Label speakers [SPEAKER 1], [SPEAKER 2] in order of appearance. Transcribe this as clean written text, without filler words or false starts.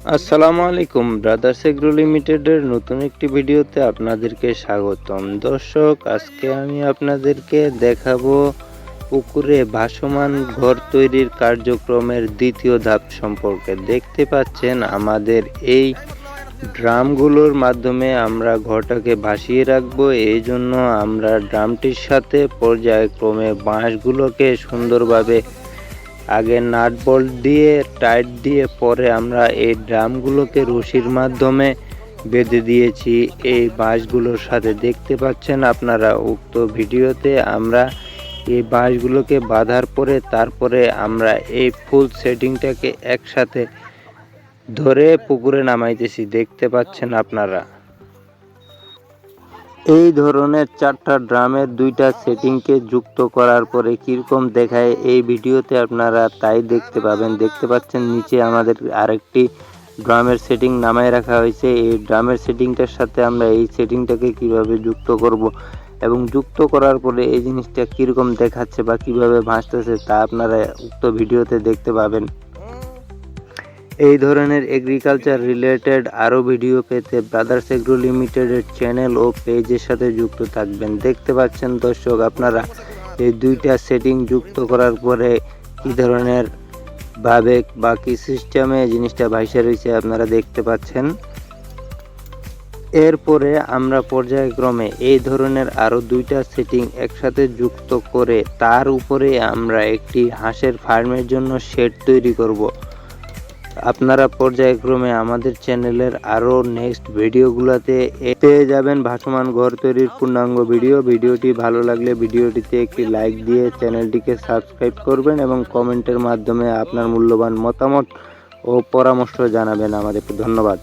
[SPEAKER 1] আসসালামু আলাইকুম brothers agro লিমিটেডের নতুন একটি ভিডিওতে আপনাদেরকে স্বাগতম। দর্শক, আজকে আমি আপনাদেরকে দেখাবো পুকুরে ভাসমান ঘর তৈরির কার্যক্রমের দ্বিতীয় ধাপ সম্পর্কে। দেখতে পাচ্ছেন আমাদের এই ড্রামগুলোর মাধ্যমে আমরা ঘরটাকে ভাসিয়ে রাখবো। এই জন্য আমরা ড্রামটির সাথে পর্যায়ক্রমে বাঁশগুলোকে সুন্দরভাবে আগে নাট বল্ট দিয়ে টাইট দিয়ে পরে আমরা এই ড্রামগুলোকে রশির মাধ্যমে বেঁধে দিয়েছি এই বাঁশগুলোর সাথে। দেখতে পাচ্ছেন আপনারা উক্ত ভিডিওতে আমরা এই বাঁশগুলোকে বাঁধার পরে তারপরে আমরা এই ফুল সেটিংটাকে একসাথে ধরে পুকুরে নামাইতেছি। দেখতে পাচ্ছেন আপনারা এই ধরনের 4টা ড্রামের 2টা সেটিংকে যুক্ত করার পরে কীরকম দেখায় এই ভিডিওতে আপনারা তাই দেখতে পাবেন। দেখতে পাচ্ছেন নিচে আমাদের আরেকটি ড্রামের সেটিং নামায় রাখা হয়েছে। এই ড্রামের সেটিংটার সাথে আমরা এই সেটিংটাকে কিভাবে যুক্ত করব এবং যুক্ত করার পরে এই জিনিসটা কীরকম দেখাচ্ছে বা কিভাবে ভাসতেছে তা আপনারা উক্ত ভিডিওতে দেখতে পাবেন। এই ধরনের এগ্রিকালচার রিলেটেড আরও ভিডিও পেতে ব্রাদার্স এগ্রো লিমিটেডের চ্যানেল ও পেজের সাথে যুক্ত থাকবেন। দেখতে পাচ্ছেন দর্শক আপনারা এই 2টা সেটিং যুক্ত করার পরে কী ধরনের ভাবে বা কী সিস্টেমে জিনিসটা ভাইসা রয়েছে আপনারা দেখতে পাচ্ছেন। এরপরে আমরা পর্যায়ক্রমে এই ধরনের আরও 2টা সেটিং একসাথে যুক্ত করে তার উপরে আমরা একটি হাঁসের ফার্মের জন্য শেড তৈরি করব। আপনারা পর্যায়ক্রমে আমাদের চ্যানেলের আরও নেক্সট ভিডিওগুলোতে পেয়ে যাবেন ভাসমান ঘর তৈরির পূর্ণাঙ্গ ভিডিওটি ভালো লাগলে ভিডিওটিতে একটি লাইক দিয়ে চ্যানেলটিকে সাবস্ক্রাইব করবেন এবং কমেন্টের মাধ্যমে আপনার মূল্যবান মতামত ও পরামর্শ জানাবেন আমাদেরকে। ধন্যবাদ।